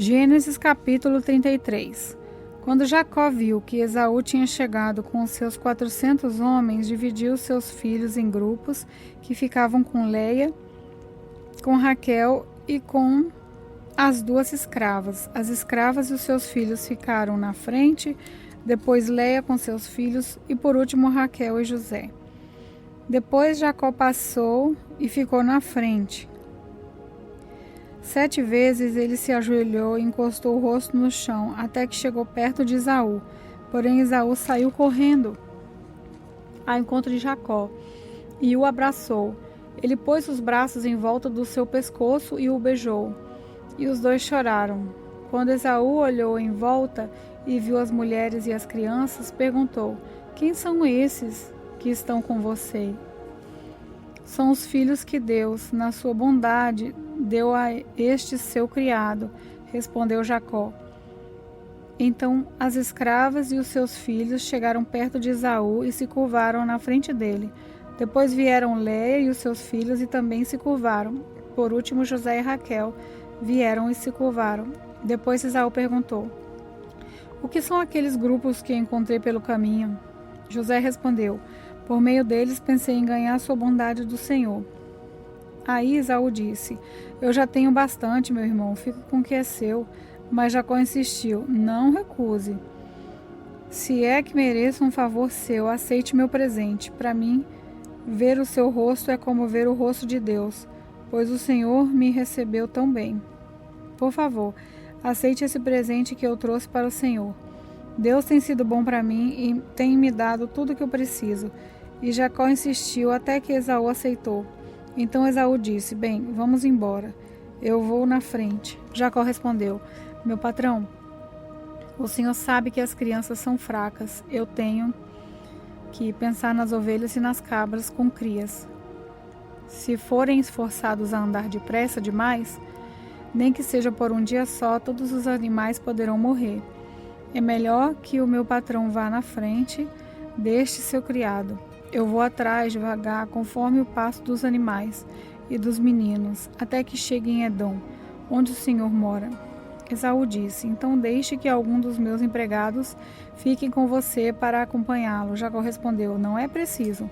Gênesis capítulo 33. Quando Jacó viu que Esaú tinha chegado com os seus 400 homens, dividiu seus filhos em grupos que ficavam com Leia, com Raquel e com as duas escravas. As escravas e os seus filhos ficaram na frente, depois Leia com seus filhos e por último Raquel e José. Depois Jacó passou e ficou na frente. 7 vezes ele se ajoelhou e encostou o rosto no chão, até que chegou perto de Esaú. Porém Esaú saiu correndo ao encontro de Jacó e o abraçou. Ele pôs os braços em volta do seu pescoço e o beijou. E os dois choraram. Quando Esaú olhou em volta e viu as mulheres e as crianças, perguntou: "Quem são esses que estão com você?" "São os filhos que Deus, na sua bondade, deu a este seu criado", respondeu Jacó. Então as escravas e os seus filhos chegaram perto de Esaú e se curvaram na frente dele. Depois vieram Leia e os seus filhos e também se curvaram. Por último, José e Raquel vieram e se curvaram. Depois Esaú perguntou: "O que são aqueles grupos que encontrei pelo caminho?" José respondeu: "Por meio deles pensei em ganhar a sua bondade do Senhor." Aí Esaú disse: "Eu já tenho bastante, meu irmão, fica com o que é seu." Mas Jacó insistiu: "Não recuse. Se é que mereço um favor seu, aceite meu presente. Para mim, ver o seu rosto é como ver o rosto de Deus, pois o Senhor me recebeu tão bem. Por favor, aceite esse presente que eu trouxe para o Senhor. Deus tem sido bom para mim e tem me dado tudo o que eu preciso." E Jacó insistiu até que Esaú aceitou. Então Esaú disse: "Bem, vamos embora. Eu vou na frente." Jacó respondeu: "Meu patrão, o senhor sabe que as crianças são fracas. Eu tenho que pensar nas ovelhas e nas cabras com crias. Se forem esforçados a andar depressa demais, nem que seja por um dia só, todos os animais poderão morrer. É melhor que o meu patrão vá na frente deste seu criado. Eu vou atrás devagar, conforme o passo dos animais e dos meninos, até que chegue em Edom, onde o Senhor mora." Esaú disse: "Então deixe que algum dos meus empregados fiquem com você para acompanhá-lo." Jacó respondeu: "Não é preciso.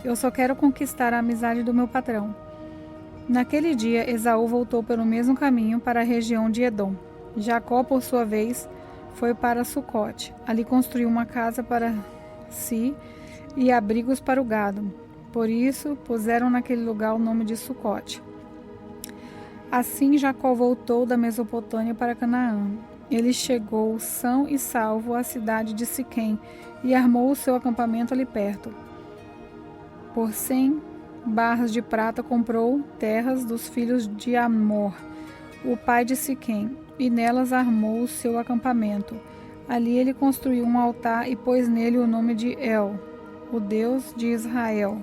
Eu só quero conquistar a amizade do meu patrão." Naquele dia, Esaú voltou pelo mesmo caminho para a região de Edom. Jacó, por sua vez, foi para Sucote. Ali construiu uma casa para si e abrigos para o gado. Por isso, puseram naquele lugar o nome de Sucote. Assim, Jacó voltou da Mesopotâmia para Canaã. Ele chegou são e salvo à cidade de Siquém e armou o seu acampamento ali perto. Por 100 barras de prata comprou terras dos filhos de Amor, o pai de Siquém, e nelas armou o seu acampamento. Ali ele construiu um altar e pôs nele o nome de El, o Deus de Israel.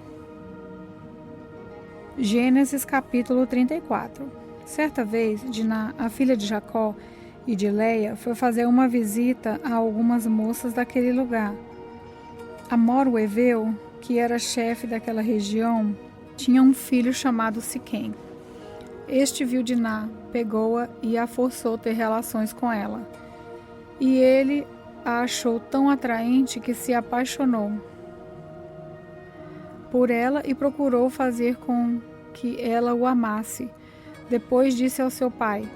Gênesis capítulo 34. Certa vez, Diná, a filha de Jacó e de Leia, foi fazer uma visita a algumas moças daquele lugar. Amor, o heveu, que era chefe daquela região, tinha um filho chamado Siquém. Este viu Diná, pegou-a e a forçou a ter relações com ela. E ele a achou tão atraente que se apaixonou por ela e procurou fazer com que ela o amasse. Depois disse ao seu pai: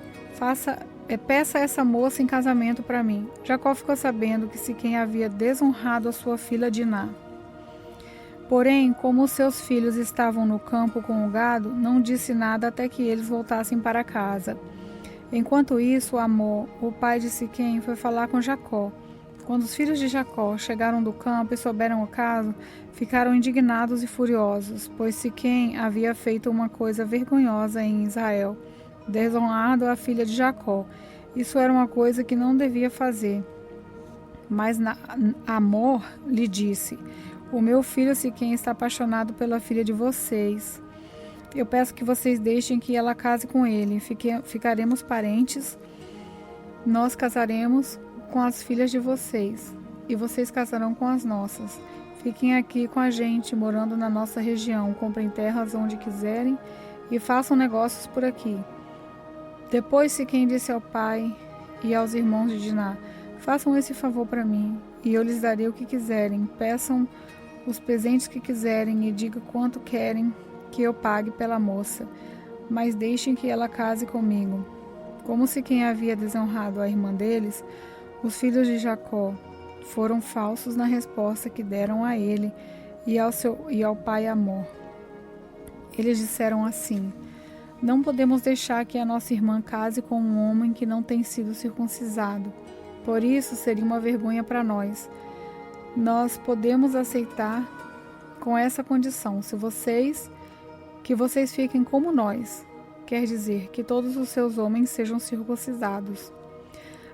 peça essa moça em casamento para mim." Jacó ficou sabendo que Siquém havia desonrado a sua filha Diná. Porém, como os seus filhos estavam no campo com o gado, não disse nada até que eles voltassem para casa. Enquanto isso, Amor, o pai de Siquém, foi falar com Jacó. Quando os filhos de Jacó chegaram do campo e souberam o caso, ficaram indignados e furiosos, pois Siquém havia feito uma coisa vergonhosa em Israel, desonrado a filha de Jacó. Isso era uma coisa que não devia fazer. Mas Amor lhe disse: "O meu filho Siquém está apaixonado pela filha de vocês. Eu peço que vocês deixem que ela case com ele. Ficaremos parentes. Nós casaremos com as filhas de vocês, e vocês casarão com as nossas. Fiquem aqui com a gente, morando na nossa região. Comprem terras onde quiserem e façam negócios por aqui." Depois Siquém disse ao pai e aos irmãos de Diná: façam esse favor para mim, e eu lhes darei o que quiserem. Peçam os presentes que quiserem e digam quanto querem que eu pague pela moça, mas deixem que ela case comigo. Como Siquém havia desonrado a irmã deles, os filhos de Jacó foram falsos na resposta que deram a ele e ao pai Amor. Eles disseram assim: não podemos deixar que a nossa irmã case com um homem que não tem sido circuncisado. Por isso seria uma vergonha para nós. Nós podemos aceitar com essa condição, que vocês fiquem como nós, quer dizer, que todos os seus homens sejam circuncidados.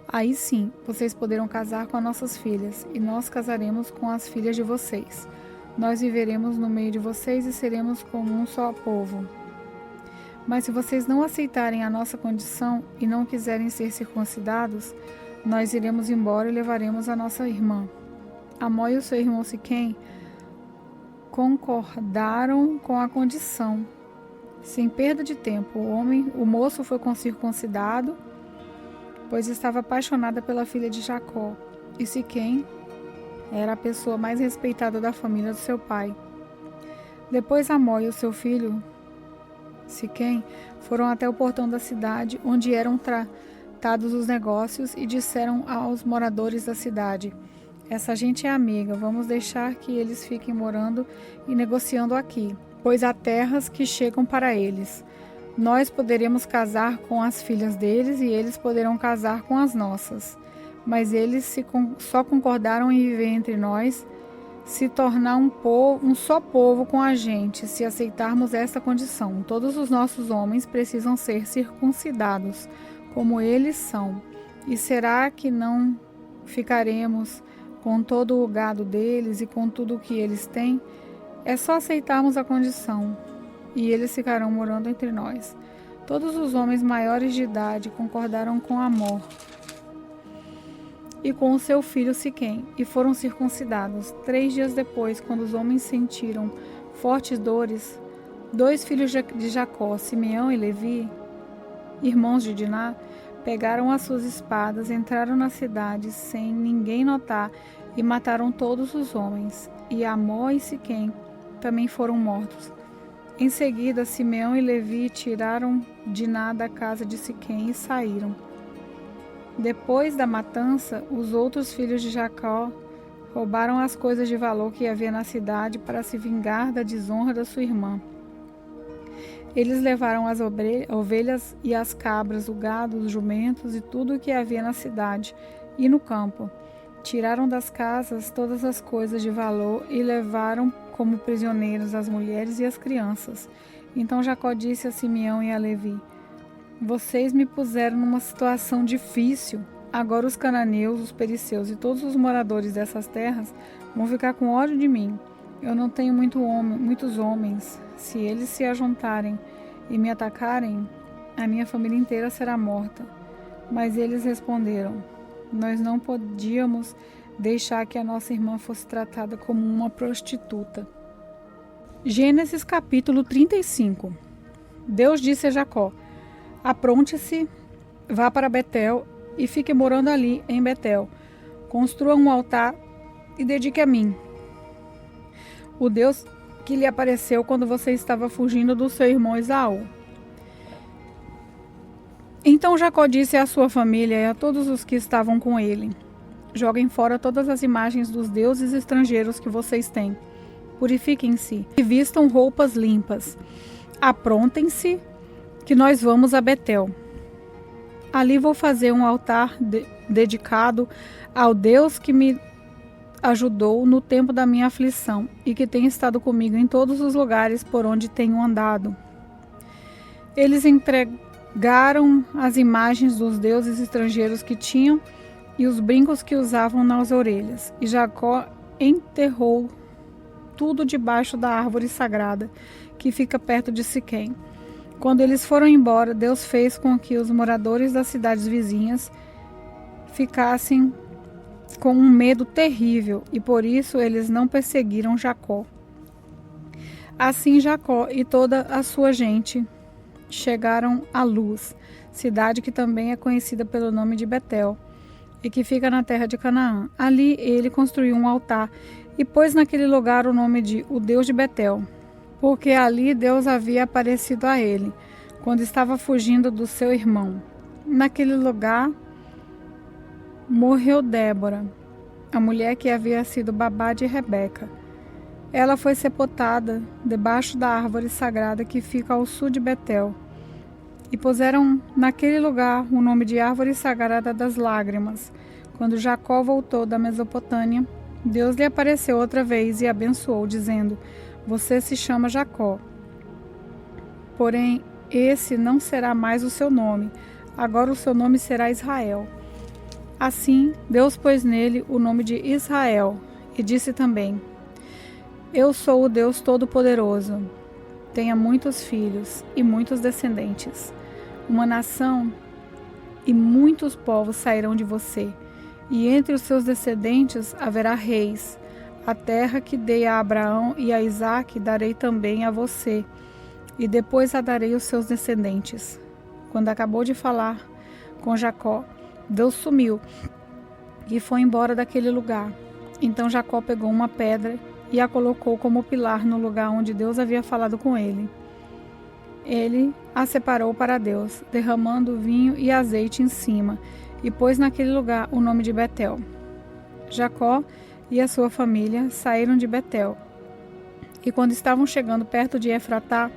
Aí sim, vocês poderão casar com as nossas filhas, e nós casaremos com as filhas de vocês. Nós viveremos no meio de vocês e seremos como um só povo. Mas se vocês não aceitarem a nossa condição e não quiserem ser circuncidados, nós iremos embora e levaremos a nossa irmã. Amor e o seu irmão Siquém concordaram com a condição. Sem perda de tempo, o moço foi circuncidado, pois estava apaixonada pela filha de Jacó, e Siquém era a pessoa mais respeitada da família do seu pai. Depois Amor e o seu filho Siquém foram até o portão da cidade, onde eram tratados os negócios, e disseram aos moradores da cidade: essa gente é amiga, vamos deixar que eles fiquem morando e negociando aqui, pois há terras que chegam para eles. Nós poderemos casar com as filhas deles e eles poderão casar com as nossas. Mas eles só concordaram em viver entre nós, se tornar um só povo com a gente, se aceitarmos essa condição. Todos os nossos homens precisam ser circuncidados, como eles são. E será que não ficaremos com todo o gado deles e com tudo o que eles têm? É só aceitarmos a condição, e eles ficarão morando entre nós. Todos os homens maiores de idade concordaram com Amor e com o seu filho Siquém, e foram circuncidados. 3 dias depois, quando os homens sentiram fortes dores, 2 filhos de Jacó, Simeão e Levi, irmãos de Diná, pegaram as suas espadas, entraram na cidade sem ninguém notar e mataram todos os homens. E Amor e Siquém também foram mortos. Em seguida, Simeão e Levi tiraram Diná da casa de Siquém e saíram. Depois da matança, os outros filhos de Jacó roubaram as coisas de valor que havia na cidade para se vingar da desonra da sua irmã. Eles levaram as ovelhas e as cabras, o gado, os jumentos e tudo o que havia na cidade e no campo. Tiraram das casas todas as coisas de valor e levaram como prisioneiros as mulheres e as crianças. Então Jacó disse a Simeão e a Levi: vocês me puseram numa situação difícil. Agora os cananeus, os perizeus e todos os moradores dessas terras vão ficar com ódio de mim. Eu não tenho muitos homens. Se eles se ajuntarem e me atacarem, a minha família inteira será morta. Mas eles responderam: nós não podíamos deixar que a nossa irmã fosse tratada como uma prostituta. Gênesis capítulo 35. Deus disse a Jacó: apronte-se, vá para Betel e fique morando ali em Betel. Construa um altar e dedique a mim, o Deus que lhe apareceu quando você estava fugindo do seu irmão Esaú. Então Jacó disse à sua família e a todos os que estavam com ele: joguem fora todas as imagens dos deuses estrangeiros que vocês têm. Purifiquem-se e vistam roupas limpas. Aprontem-se, que nós vamos a Betel. Ali vou fazer um altar dedicado ao Deus que me ajudou no tempo da minha aflição e que tem estado comigo em todos os lugares por onde tenho andado. Eles entregaram as imagens dos deuses estrangeiros que tinham e os brincos que usavam nas orelhas, e Jacó enterrou tudo debaixo da árvore sagrada que fica perto de Siquém. Quando eles foram embora, Deus fez com que os moradores das cidades vizinhas ficassem com um medo terrível, e por isso eles não perseguiram Jacó. Assim Jacó e toda a sua gente chegaram a Luz, cidade que também é conhecida pelo nome de Betel, e que fica na terra de Canaã. Ali ele construiu um altar e pôs naquele lugar o nome de o Deus de Betel, porque ali Deus havia aparecido a ele, quando estava fugindo do seu irmão. Naquele lugar morreu Débora, a mulher que havia sido babá de Rebeca. Ela foi sepultada debaixo da árvore sagrada que fica ao sul de Betel. E puseram naquele lugar o nome de Árvore Sagrada das Lágrimas. Quando Jacó voltou da Mesopotâmia, Deus lhe apareceu outra vez e abençoou, dizendo: Você se chama Jacó. Porém, esse não será mais o seu nome. Agora o seu nome será Israel. Assim, Deus pôs nele o nome de Israel e disse também: Eu sou o Deus Todo-Poderoso. Tenha muitos filhos e muitos descendentes. Uma nação e muitos povos sairão de você, e entre os seus descendentes haverá reis. A terra que dei a Abraão e a Isaque darei também a você, e depois a darei aos seus descendentes. Quando acabou de falar com Jacó, Deus sumiu e foi embora daquele lugar. Então Jacó pegou uma pedra e a colocou como pilar no lugar onde Deus havia falado com ele. Ele a separou para Deus, derramando vinho e azeite em cima, e pôs naquele lugar o nome de Betel. Jacó e a sua família saíram de Betel. E quando estavam chegando perto de Efratá,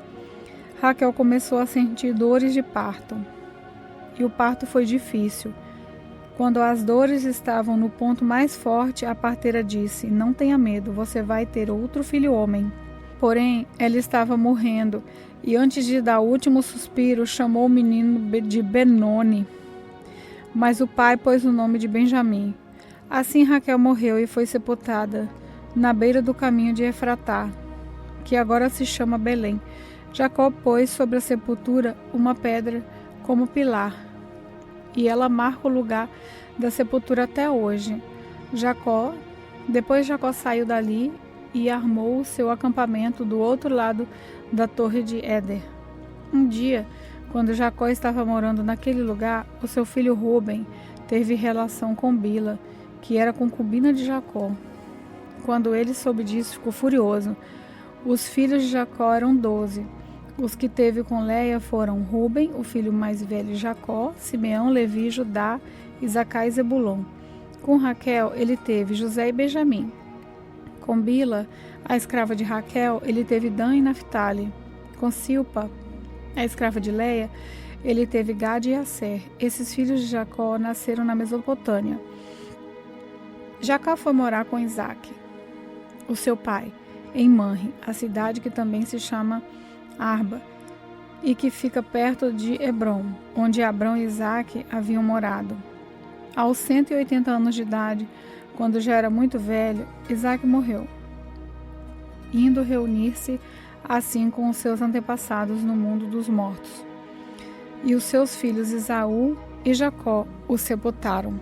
Raquel começou a sentir dores de parto. E o parto foi difícil. Quando as dores estavam no ponto mais forte, a parteira disse: Não tenha medo, você vai ter outro filho homem. Porém, ela estava morrendo, e antes de dar o último suspiro, chamou o menino de Benoni. Mas o pai pôs o nome de Benjamim. Assim Raquel morreu e foi sepultada na beira do caminho de Efratá, que agora se chama Belém. Jacó pôs sobre a sepultura uma pedra como pilar, e ela marca o lugar da sepultura até hoje. Depois Jacó saiu dali e armou o seu acampamento do outro lado da torre de Éder. Um dia, quando Jacó estava morando naquele lugar, o seu filho Rúben teve relação com Bila, que era concubina de Jacó. Quando ele soube disso, ficou furioso. Os filhos de Jacó eram 12. Os que teve com Leia foram Rúben, o filho mais velho de Jacó, Simeão, Levi, Judá, Isacar e Zebulon. Com Raquel, ele teve José e Benjamim. Com Bila, a escrava de Raquel, ele teve Dan e Naphtali. Com Silpa, a escrava de Leia, ele teve Gade e Asser. Esses filhos de Jacó nasceram na Mesopotâmia. Jacó foi morar com Isaque, o seu pai, em Manre, a cidade que também se chama Arba, e que fica perto de Hebrom, onde Abrão e Isaque haviam morado. Aos 180 anos de idade, quando já era muito velho, Isaque morreu, indo reunir-se assim com os seus antepassados no mundo dos mortos. E os seus filhos Esaú e Jacó o sepultaram.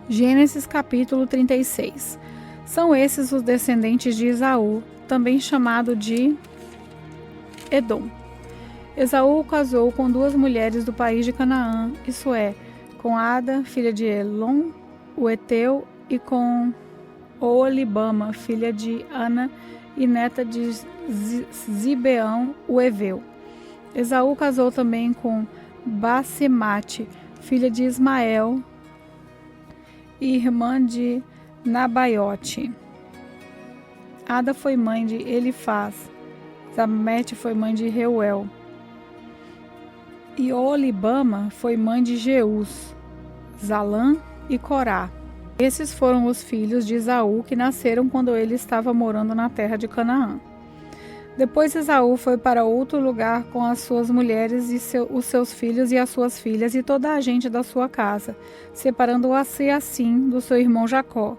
Gênesis capítulo 36. São esses os descendentes de Esaú, também chamado de Edom. Esaú casou com 2 mulheres do país de Canaã, isso é, com Ada, filha de Elon, o Eteu, e com Oolibama, filha de Ana e neta de Zibeão, o Eveu. Esaú casou também com Basemate, filha de Ismael e irmã de Nabaiote. Ada foi mãe de Elifaz. Zamete foi mãe de Reuel. E Oolibama foi mãe de Jeus, Zalã e Corá. Esses foram os filhos de Esaú que nasceram quando ele estava morando na terra de Canaã. Depois Esaú foi para outro lugar com as suas mulheres e os seus filhos e as suas filhas e toda a gente da sua casa, separando-o assim do seu irmão Jacó.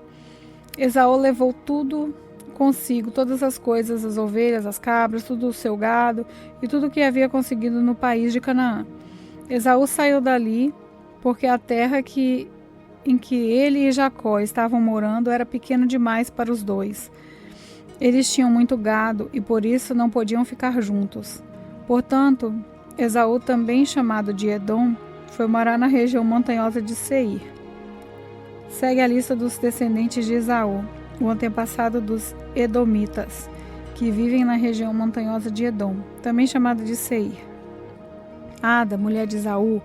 Esaú levou tudo consigo, todas as coisas, as ovelhas, as cabras, tudo o seu gado e tudo o que havia conseguido no país de Canaã. Esaú saiu dali porque a terra em que ele e Jacó estavam morando era pequena demais para os dois. Eles tinham muito gado e por isso não podiam ficar juntos. Portanto, Esaú, também chamado de Edom, foi morar na região montanhosa de Seir. Segue a lista dos descendentes de Esaú, o antepassado dos Edomitas, que vivem na região montanhosa de Edom, também chamada de Seir. Ada, mulher de Esaú,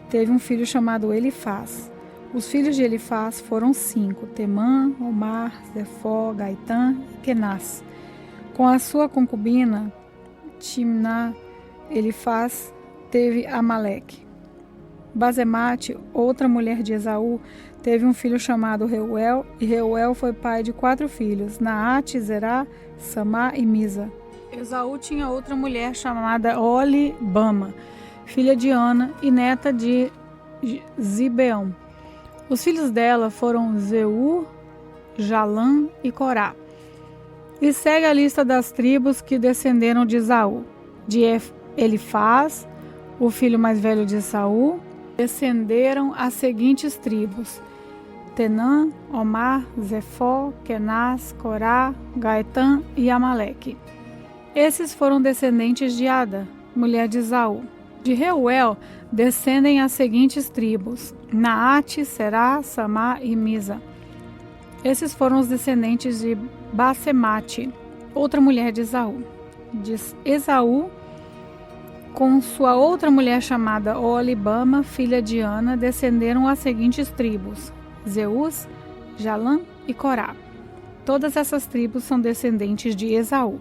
teve um filho chamado Elifaz. Os filhos de Elifaz foram 5, Temã, Omar, Zefó, Gaitã e Kenaz. Com a sua concubina, Timná, Elifaz teve Amaleque. Basemate, outra mulher de Esaú, teve um filho chamado Reuel, e Reuel foi pai de 4 filhos, Naate, Zerá, Samá e Misa. Esaú tinha outra mulher chamada Olibama, filha de Ana e neta de Zibeão. Os filhos dela foram Zeu, Jalã e Corá. E segue a lista das tribos que descenderam de Esaú. De Elifaz, o filho mais velho de Esaú, descenderam as seguintes tribos: Tenã, Omar, Zefó, Kenaz, Corá, Gaitã e Amaleque. Esses foram descendentes de Ada, mulher de Esaú. De Reuel descendem as seguintes tribos: Naate, Será, Samá e Misa. Esses foram os descendentes de Basemate, outra mulher de Esaú. De Esaú, com sua outra mulher chamada Olibama, filha de Ana, descenderam as seguintes tribos: Zeus, Jalã e Corá. Todas essas tribos são descendentes de Esaú.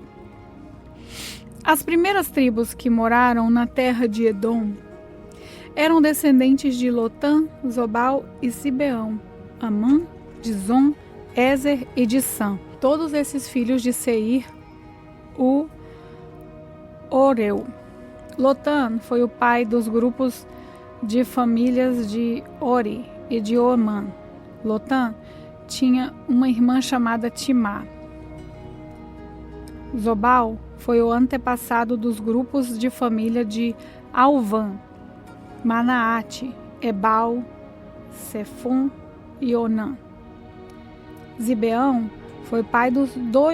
As primeiras tribos que moraram na terra de Edom eram descendentes de Lotã, Zobal e Sibeão, Amã, Dizon, Ézer e Dissã. Todos esses filhos de Seir, o Oreu. Lotã foi o pai dos grupos de famílias de Ori e de Omã. Lotã tinha uma irmã chamada Timá. Zobal foi o antepassado dos grupos de família de Alvã, Manaate, Ebal, Sefon e Onã. Zibeão foi pai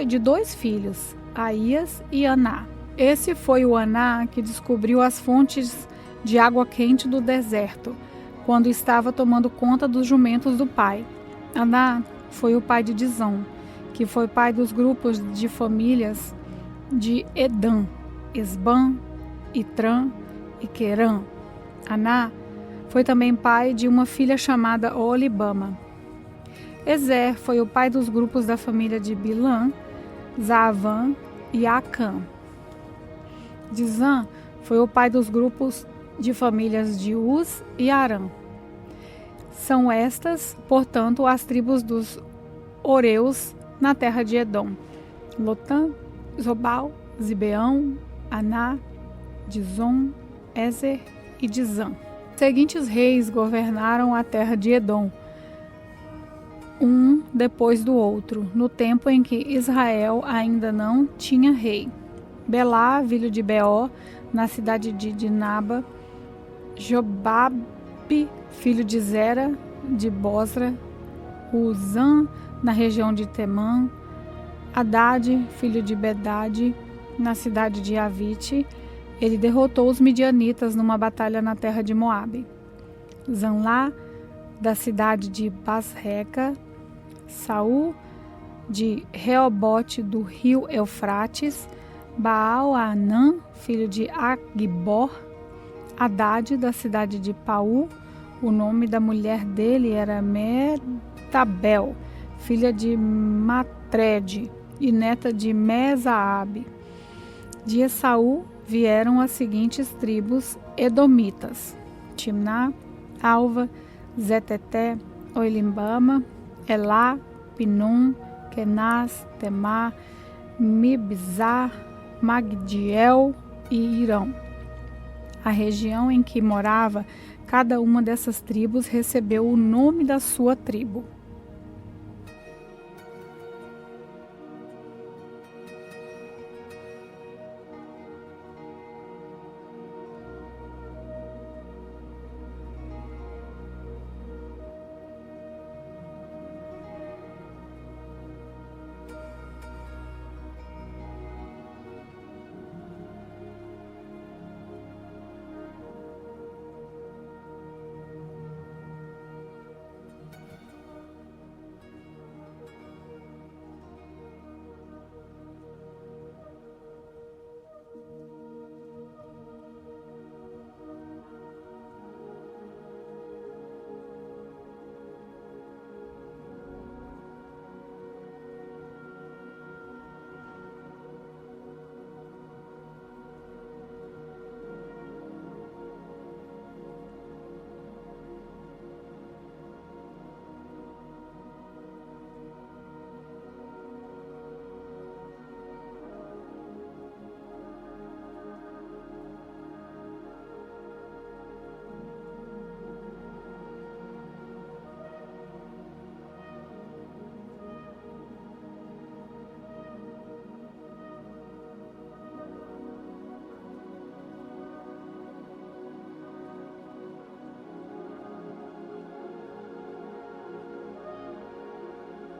de 2 filhos, Aías e Aná. Esse foi o Aná que descobriu as fontes de água quente do deserto, quando estava tomando conta dos jumentos do pai. Aná foi o pai de Dizon, que foi pai dos grupos de famílias de Edã, Esbã, Itrã e Querã. Aná foi também pai de uma filha chamada Olibama. Ezer foi o pai dos grupos da família de Bilã, Zaavã e Acã. Dizã foi o pai dos grupos de famílias de Uz e Arã. São estas, portanto, as tribos dos Oreus na terra de Edom: Lotã, Zobal, Zibeão, Aná, Dizon, Ézer e Dizã. Os seguintes reis governaram a terra de Edom, um depois do outro, no tempo em que Israel ainda não tinha rei: Belá, filho de Beó, na cidade de Dinaba; Jobabe, filho de Zera, de Bosra; Uzã, na região de Temã; Haddad, filho de Bedade, na cidade de Avite. Ele derrotou os midianitas numa batalha na terra de Moabe. Zanlá, da cidade de Basreca; Saul, de Reobote, do rio Eufrates; Baal-Anã, filho de Agbor; Haddad, da cidade de Paú. O nome da mulher dele era Metabel, filha de Matred e neta de Mesaabe. De Esaú vieram as seguintes tribos edomitas: Timná, Alva, Zeteté, Oilibama, Elá, Pinom, Kenaz, Temá, Mibzar, Magdiel e Irão. A região em que morava cada uma dessas tribos recebeu o nome da sua tribo.